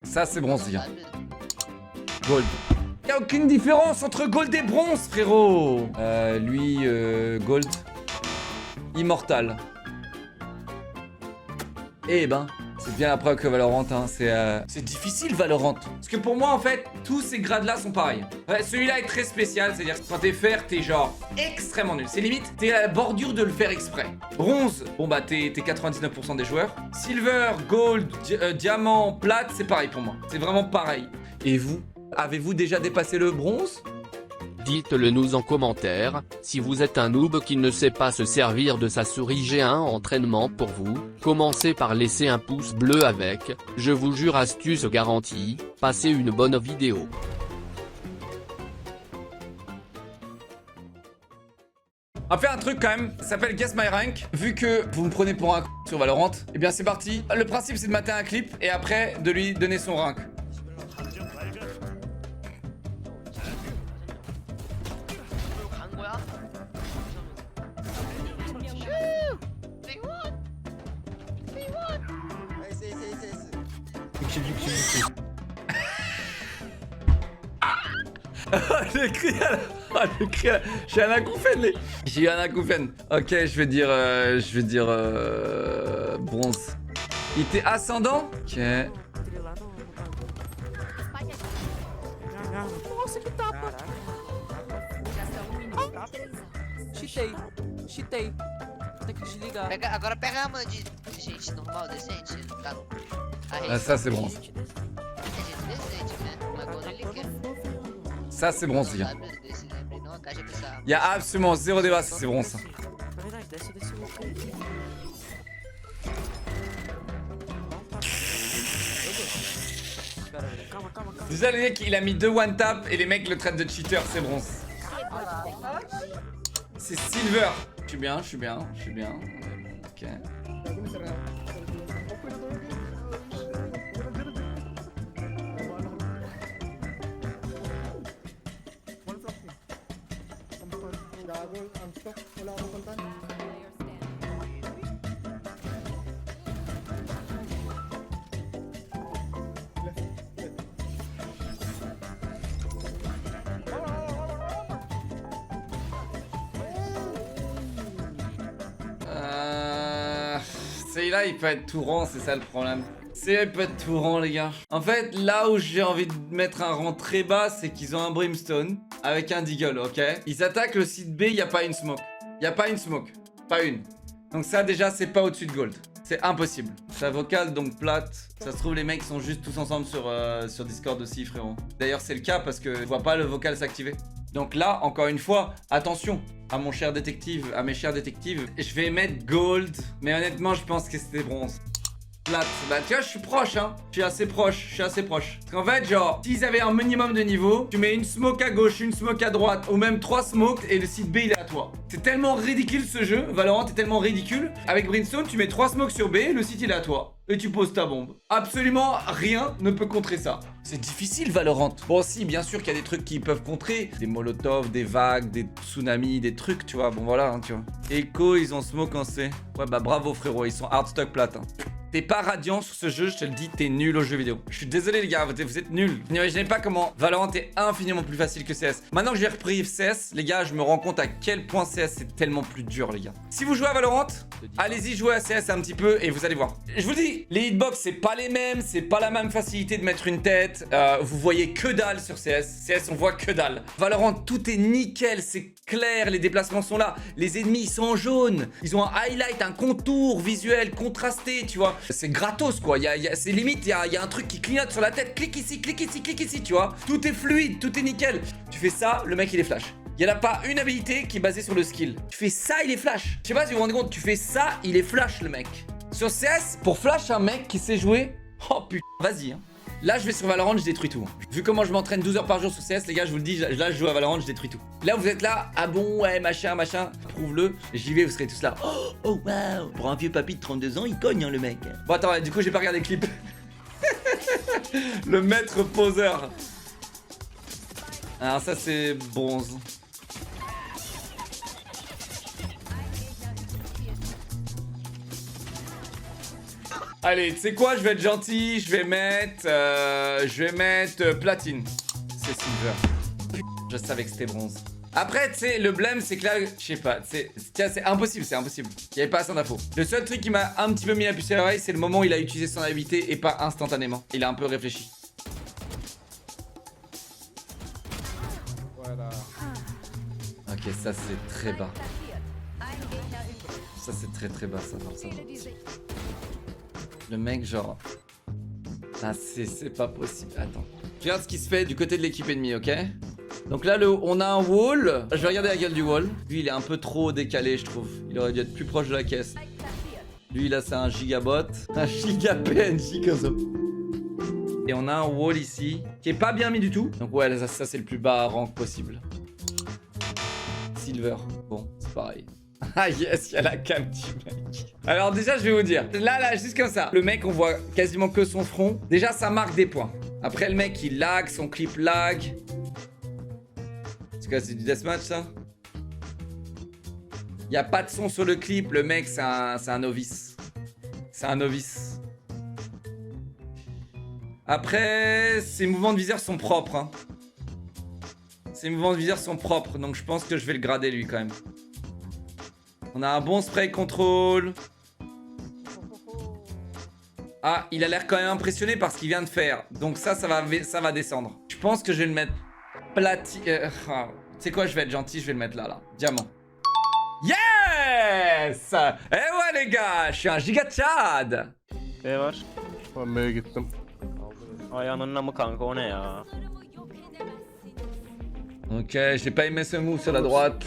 Ça, c'est bronze, les gars. Gold. Y a aucune différence entre gold et bronze, frérot. Lui, gold. Immortal. Eh ben, c'est bien la preuve que Valorant, hein, c'est difficile Valorant. Parce que pour moi, en fait, tous ces grades-là sont pareils. Ouais, celui-là est très spécial, c'est-à-dire que quand t'es fer, t'es genre extrêmement nul. C'est limite, t'es à la bordure de le faire exprès. Bronze, bon bah t'es 99% des joueurs. Silver, gold, diamant, plate, c'est pareil pour moi. C'est vraiment pareil. Et vous, avez-vous déjà dépassé le bronze ? Dites-le nous en commentaire, si vous êtes un noob qui ne sait pas se servir de sa souris, j'ai un entraînement pour vous, commencez par laisser un pouce bleu avec, je vous jure astuce garantie, passez une bonne vidéo. On va faire un truc quand même, ça s'appelle Guess My Rank. Vu que vous me prenez pour un sur Valorant, eh bien c'est parti. Le principe c'est de mater un clip et après de lui donner son rank. J'ai crié à la... j'ai crié à la... J'ai un acouphène, les... J'ai eu un acouphène. Ok, je vais dire... bronze. Il était ascendant? Ok. Nossa, que tapa! Cheatei. Cheatei. Tem que desligar. Agora pega a mão de gente normal, decente. Tá. Ah, ça c'est bronze. Gente decente, né? Mas quando ele quer. Ça c'est bronze, les gars. Desse lembre, não encaixa com essa. Il y a absolument zéro débat si c'est bronze. Ça. Na verdade, desce desse louco aí. Calma, calma, calma. Déjà, les mecs, il a mis 2 one tap et les mecs le traitent de cheater, c'est bronze. C'est silver. Je suis bien, je suis bien, je suis bien. Ok. Celui-là, il peut être tout rang, c'est ça le problème. Celui-là, il peut être tout rang, les gars. En fait, là où j'ai envie de mettre un rang très bas, c'est qu'ils ont un brimstone avec un deagle, ok? Ils attaquent le site B, il n'y a pas une smoke. Il n'y a pas une smoke. Pas une. Donc ça, déjà, c'est pas au-dessus de gold. C'est impossible. Sa vocale, donc plate. Ça se trouve, les mecs sont juste tous ensemble sur Discord aussi, frérot. D'ailleurs, c'est le cas parce que je vois pas le vocal s'activer. Donc là, encore une fois, attention à mon cher détective, à mes chers détectives. Je vais mettre gold, mais honnêtement, je pense que c'était bronze. Plate. Bah tu vois, je suis proche, hein. Je suis assez proche. Parce qu'en fait, genre, s'ils avaient un minimum de niveau, tu mets une smoke à gauche, une smoke à droite, ou même 3 smokes, et le site B, il est à toi. C'est tellement ridicule ce jeu. Valorant est tellement ridicule. Avec Brimstone, tu mets 3 smokes sur B, le site, il est à toi. Et tu poses ta bombe. Absolument rien ne peut contrer ça. C'est difficile, Valorant. Bon, si, bien sûr qu'il y a des trucs qui peuvent contrer. Des molotovs, des vagues, des tsunamis, des trucs, tu vois. Bon, voilà, hein, tu vois. Echo, ils ont smoke en C. Ouais, bah bravo, frérot. Ils sont hardstock plate, hein. T'es pas radiant sur ce jeu, je te le dis, t'es nul au jeu vidéo. Je suis désolé les gars, vous êtes nuls. N'imaginez pas comment Valorant est infiniment plus facile que CS. Maintenant que j'ai repris CS, les gars, je me rends compte à quel point CS c'est tellement plus dur, les gars. Si vous jouez à Valorant, allez-y jouer à CS un petit peu et vous allez voir. Je vous dis, les hitbox c'est pas les mêmes, c'est pas la même facilité de mettre une tête. Vous voyez que dalle sur CS. CS on voit que dalle. Valorant, tout est nickel, c'est clair, les déplacements sont là. Les ennemis ils sont en jaune. Ils ont un highlight, un contour visuel contrasté, tu vois. C'est gratos quoi, c'est limite, il y a un truc qui clignote sur la tête, clique ici, tu vois. Tout est fluide, tout est nickel. Tu fais ça, le mec il est flash. Il n'y en a pas une habilité qui est basée sur le skill. Tu fais ça, il est flash. Je sais pas si vous vous rendez compte, tu fais ça, il est flash le mec. Sur CS, pour flash un mec qui sait jouer, oh putain, vas-y hein. Là, je vais sur Valorant, je détruis tout. Vu comment je m'entraîne 12 heures par jour sur CS, les gars, je vous le dis, là, je joue à Valorant, je détruis tout. Là, vous êtes là, ah bon, ouais, machin, prouve-le. J'y vais, vous serez tous là. Oh, waouh, pour un vieux papy de 32 ans, il cogne, hein, le mec. Bon, attends, du coup, j'ai pas regardé le clip. Le maître poseur. Alors, ça, c'est bronze. Allez, tu sais quoi, je vais être gentil, je vais mettre platine. C'est silver. Putain, je savais que c'était bronze. Après, tu sais, le blême, c'est que là, je sais pas, c'est impossible, c'est impossible. Il y avait pas assez d'infos. Le seul truc qui m'a un petit peu mis la puce à l'oreille, c'est le moment où il a utilisé son habilité et pas instantanément. Il a un peu réfléchi. Voilà. Ok, ça c'est très bas. Ça c'est très bas, ça va. Le mec, genre... Ah, c'est pas possible. Attends. Regarde ce qui se fait du côté de l'équipe ennemie, ok? Donc là, on a un wall. Je vais regarder la gueule du wall. Lui, il est un peu trop décalé, je trouve. Il aurait dû être plus proche de la caisse. Lui, là, c'est un gigabot. Un giga PNJ comme ça. Et on a un wall ici, qui est pas bien mis du tout. Donc ouais, ça c'est le plus bas rank possible. Silver. Bon, c'est pareil. Ah yes, il y a la cam du mec. Alors déjà, je vais vous dire. Là, juste comme ça. Le mec, on voit quasiment que son front. Déjà, ça marque des points. Après, le mec, il lag, son clip lag. C'est quoi, c'est du deathmatch, ça? Il n'y a pas de son sur le clip. Le mec, c'est un novice. C'est un novice. Après, ses mouvements de viseur sont propres. Hein. Ses mouvements de viseur sont propres. Donc, je pense que je vais le grader, lui, quand même. On a un bon spray control. Ah, il a l'air quand même impressionné par ce qu'il vient de faire. Donc ça va descendre. Je pense que je vais le mettre platine. Tu sais quoi, je vais être gentil, je vais le mettre là. Diamant. Yes! Eh ouais les gars, je suis un giga Chad. B var. Pembeye gittim. Ay ananın mı kanka o ne ya? Ok, j'ai pas aimé ce move sur la droite.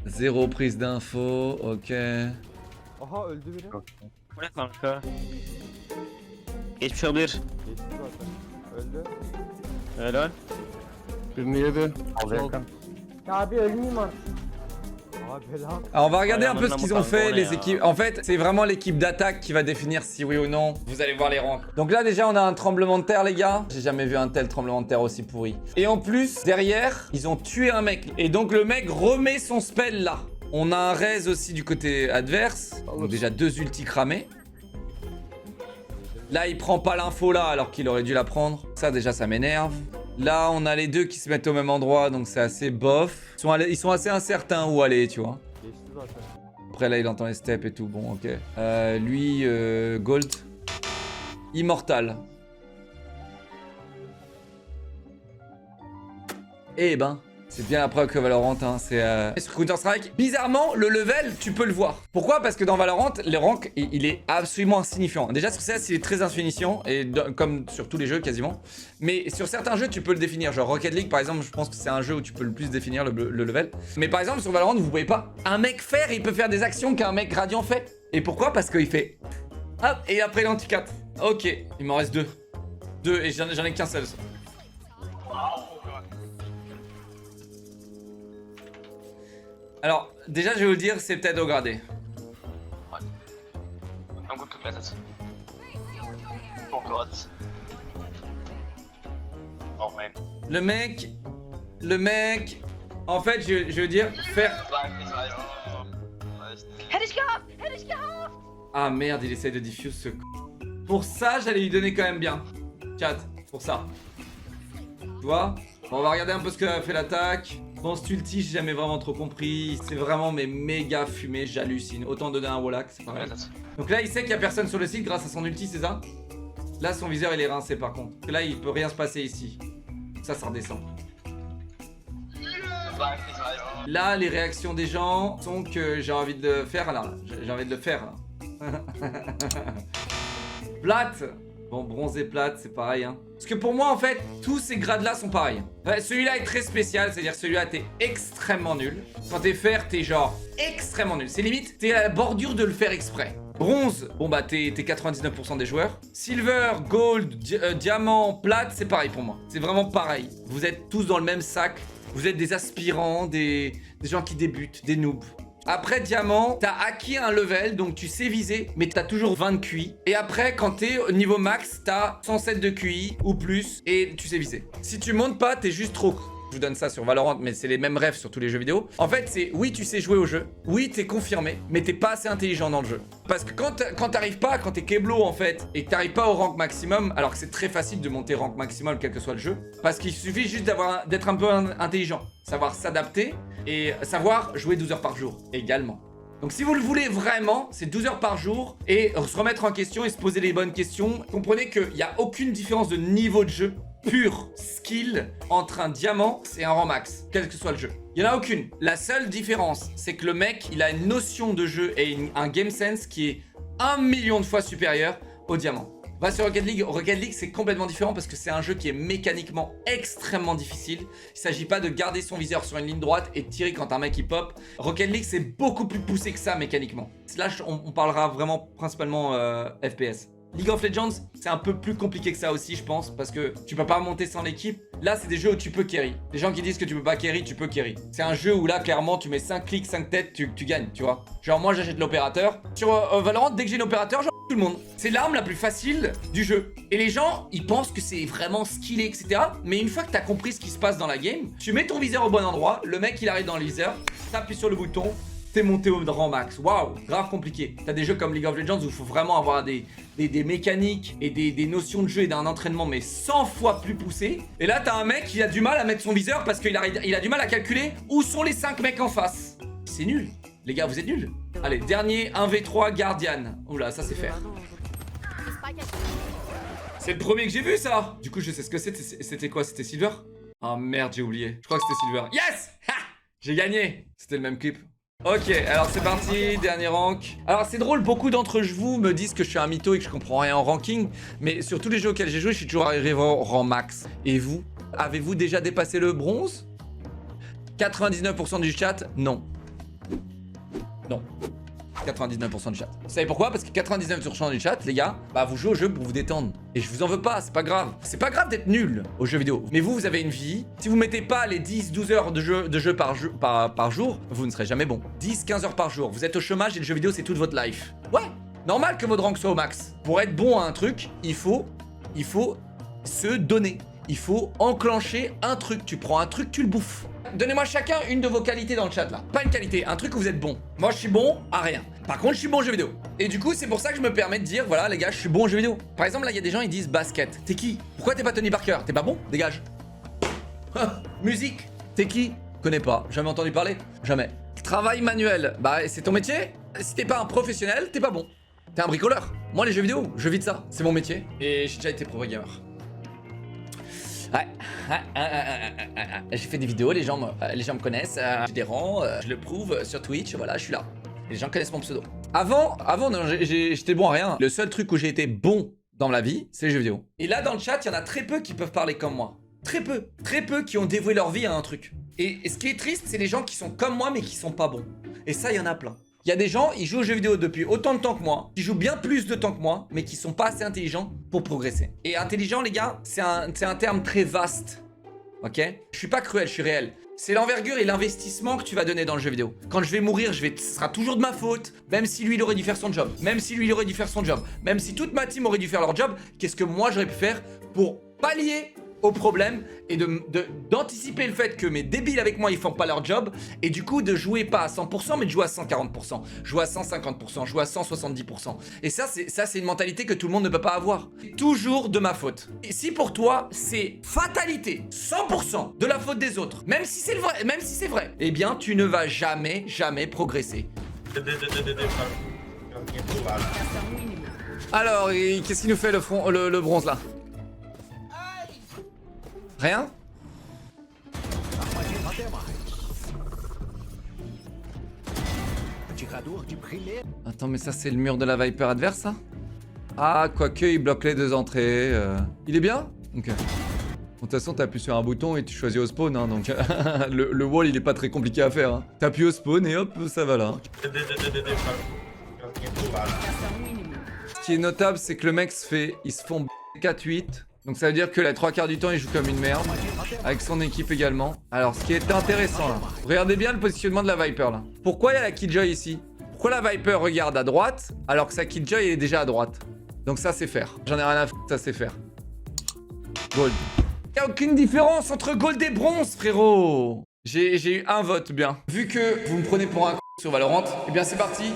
Zéro prise d'info, ok. Aha öldü biri. Bu ne kanka? Geçmiş olabilir. Geçti zaten. Öldü. Helal. Birini yedi. Ya abi ölmeyeyim artık. Abi bela. Alors on va regarder un peu ce Ayağımdan qu'ils ont mı fait kanka, o ne les ya? équipes. En fait, c'est vraiment l'équipe d'attaque qui va définir si oui ou non vous allez voir les rangs. Donc là déjà on a un tremblement de terre les gars. J'ai jamais vu un tel tremblement de terre aussi pourri. Et en plus, derrière, ils ont tué un mec. Et donc le mec remet son spell là. On a un raise aussi du côté adverse. Donc déjà 2 ultis cramés. Là il prend pas l'info là alors qu'il aurait dû la prendre. Ça déjà ça m'énerve. Là on a les deux qui se mettent au même endroit donc c'est assez bof. Ils sont assez incertains où aller tu vois. Geçti zaten. Après là il entend les steps et tout, bon ok. Lui, Gold. Immortal. Eh ben, c'est bien la preuve que Valorant, hein, c'est... Sur Counter-Strike, bizarrement, le level, tu peux le voir. Pourquoi? Parce que dans Valorant, le rank, il est absolument insignifiant. Déjà sur CS, il est très insignifiant, et comme sur tous les jeux quasiment. Mais sur certains jeux, tu peux le définir. Genre Rocket League, par exemple, je pense que c'est un jeu où tu peux le plus définir le level. Mais par exemple, sur Valorant, vous pouvez pas. Un mec faire, il peut faire des actions qu'un mec Radiant fait. Et pourquoi? Parce qu'il fait... Hop, et après il anti-4. Ok, il m'en reste 2. 2, et j'en ai qu'un seul. Alors, déjà, je vais vous le dire, c'est peut-être au gradé. I'm good to get it. Oh god. Oh man. Le mec, en fait, je veux dire, faire... Ah merde, il essaye de diffuse ce... Pour ça, j'allais lui donner quand même bien. Chat, pour ça. Tu vois? Bon, on va regarder un peu ce que a fait l'attaque. Bon, cet ulti, j'ai jamais vraiment trop compris. C'est vraiment mais méga fumé, j'hallucine. Autant donner un Wallach, c'est pareil. Donc là, il sait qu'il y a personne sur le site grâce à son ulti, c'est ça? Là, son viseur, il est rincé par contre. Là, il peut rien se passer ici. Ça redescend. Là, les réactions des gens sont que j'ai envie de le faire là. J'ai envie de le faire là. Plate. Bon, bronze et plate, c'est pareil, hein. Parce que pour moi, en fait, tous ces grades-là sont pareils. Ouais, celui-là est très spécial, c'est-à-dire celui-là, t'es extrêmement nul. Quand t'es fer, t'es genre extrêmement nul. C'est limite, t'es à la bordure de le faire exprès. Bronze, bon bah t'es 99% des joueurs. Silver, gold, diamant, plate, c'est pareil pour moi. C'est vraiment pareil. Vous êtes tous dans le même sac. Vous êtes des aspirants, des gens qui débutent, des noobs. Après diamant, t'as acquis un level, donc tu sais viser, mais t'as toujours 20 de QI. Et après, quand t'es au niveau max, t'as 107 de QI ou plus, et tu sais viser. Si tu montes pas, t'es juste trop Je vous donne ça sur Valorant, mais c'est les mêmes refs sur tous les jeux vidéo. En fait, c'est oui, tu sais jouer au jeu. Oui, t'es confirmé, mais t'es pas assez intelligent dans le jeu. Parce que quand t'arrives pas, quand t'es Keblo en fait, et que t'arrives pas au rank maximum, alors que c'est très facile de monter rank maximum quel que soit le jeu, parce qu'il suffit juste d'être un peu intelligent, savoir s'adapter et savoir jouer 12 heures par jour également. Donc si vous le voulez vraiment, c'est 12 heures par jour et se remettre en question et se poser les bonnes questions. Comprenez qu'il n'y a aucune différence de niveau de jeu pur skill entre un diamant et un rang max, quel que soit le jeu. Il n'y en a aucune. La seule différence, c'est que le mec, il a une notion de jeu et un game sense qui est 1 million de fois supérieur au diamant. Va sur Rocket League. Rocket League, c'est complètement différent parce que c'est un jeu qui est mécaniquement extrêmement difficile. Il s'agit pas de garder son viseur sur une ligne droite et de tirer quand un mec il pop. Rocket League, c'est beaucoup plus poussé que ça mécaniquement. Là, on parlera vraiment principalement FPS. League of Legends, c'est un peu plus compliqué que ça aussi, je pense, parce que tu peux pas monter sans l'équipe. Là, c'est des jeux où tu peux carry. Les gens qui disent que tu peux pas carry, tu peux carry. C'est un jeu où là, clairement, tu mets 5 clics, 5 têtes, tu gagnes, tu vois. Genre, moi, j'achète l'opérateur. Sur Valorant, dès que j'ai l'opérateur, genre, tout le monde. C'est l'arme la plus facile du jeu. Et les gens, ils pensent que c'est vraiment skillé, etc. Mais une fois que t'as compris ce qui se passe dans la game, tu mets ton viseur au bon endroit, le mec, il arrive dans le viseur, t'appuies sur le bouton, t'es monté au rang max. Waouh, grave compliqué. T'as des jeux comme League of Legends où il faut vraiment avoir des mécaniques et des notions de jeu et d'un entraînement mais 100 fois plus poussé. Et là, t'as un mec qui a du mal à mettre son viseur parce qu'il a du mal à calculer où sont les 5 mecs en face. C'est nul. Les gars, vous êtes nuls. Allez, dernier 1v3 Guardian. Oula, ça c'est faire. C'est le premier que j'ai vu ça. Du coup, je sais ce que c'était. C'était quoi? C'était Silver? Ah merde, j'ai oublié. Je crois que c'était Silver. Yes! Ha! J'ai gagné. C'était le même clip. Ok, alors c'est parti, dernier rank. Alors c'est drôle, beaucoup d'entre vous me disent que je suis un mytho et que je comprends rien en ranking. Mais sur tous les jeux auxquels j'ai joué, je suis toujours arrivé au rang max. Et vous? Avez-vous déjà dépassé le bronze? 99% du chat, non. Non. 99% du chat. Vous savez pourquoi? Parce que 99% du chat, les gars, bah vous jouez au jeu pour vous détendre. Et je vous en veux pas, c'est pas grave. C'est pas grave d'être nul aux jeux vidéo. Mais vous avez une vie. Si vous mettez pas les 10-12 heures de jeu par jour, vous ne serez jamais bon. 10-15 heures par jour. Vous êtes au chômage et le jeu vidéo, c'est toute votre life. Ouais, normal que votre rank soit au max. Pour être bon à un truc, il faut se donner. Il faut enclencher un truc. Tu prends un truc, tu le bouffes. Donnez-moi chacun une de vos qualités dans le chat là. Pas une qualité, un truc où vous êtes bon. Moi je suis bon à rien. Par contre je suis bon aux jeux vidéo. Et du coup c'est pour ça que je me permets de dire voilà les gars je suis bon aux jeux vidéo. Par exemple là il y a des gens ils disent basket. T'es qui? Pourquoi t'es pas Tony Parker? T'es pas bon? Dégage. Musique. T'es qui? Connais pas. Jamais entendu parler? Jamais. Travail manuel. Bah c'est ton métier? Si t'es pas un professionnel t'es pas bon. T'es un bricoleur. Moi les jeux vidéo je vis de ça. C'est mon métier. Et j'ai déjà été pro gamer. Ouais, j'ai fait des vidéos, les gens me connaissent, j'ai des rangs, je le prouve sur Twitch, voilà, je suis là. Les gens connaissent mon pseudo. Avant non, j'étais bon à rien. Le seul truc où j'ai été bon dans la vie, c'est les jeux vidéo. Et là, dans le chat, il y en a très peu qui peuvent parler comme moi. Très peu qui ont dévoué leur vie à un truc. Et ce qui est triste, c'est les gens qui sont comme moi, mais qui sont pas bons. Et ça, il y en a plein. Il y a des gens, ils jouent aux jeux vidéo depuis autant de temps que moi, qui jouent bien plus de temps que moi, mais qui sont pas assez intelligents pour progresser. Et intelligent, les gars, c'est un terme très vaste. Ok? Je suis pas cruel, je suis réel. C'est l'envergure et l'investissement que tu vas donner dans le jeu vidéo. Quand je vais mourir, ce sera toujours de ma faute. Même si lui, il aurait dû faire son job. Même si lui, il aurait dû faire son job. Même si toute ma team aurait dû faire leur job. Qu'est-ce que moi, j'aurais pu faire pour pallier au problème et d'anticiper le fait que mes débiles avec moi ils font pas leur job et du coup de jouer pas à 100% mais de jouer à 140%, jouer à 150%, jouer à 170%. Et ça c'est une mentalité que tout le monde ne peut pas avoir. Toujours de ma faute. Et si pour toi c'est fatalité, 100% de la faute des autres, même si c'est vrai, eh bien tu ne vas jamais progresser. Alors, qu'est-ce qu'il nous fait le bronze là? Rien? Attends, mais ça c'est le mur de la Viper adverse ça? Ah, quoique il bloque les deux entrées. Il est bien? Ok. De toute façon, t'appuies sur un bouton et tu choisis au spawn, hein, donc le wall il est pas très compliqué à faire. Hein. T'appuies au spawn et hop, ça va là. Ce qui est notable, c'est que le mec ils se font 4-8. Donc ça veut dire que la 3/4 du temps il joue comme une merde. Avec son équipe également. Alors ce qui est intéressant là. Regardez bien le positionnement de la Viper là. Pourquoi il y a la Killjoy ici? Pourquoi la Viper regarde à droite alors que sa Killjoy est déjà à droite? Donc ça c'est faire. J'en ai rien à foutre, ça c'est faire. Gold. a aucune différence entre gold et bronze, frérot. J'ai eu un vote bien. Vu que vous me prenez pour un sur Valorant, eh bien c'est parti.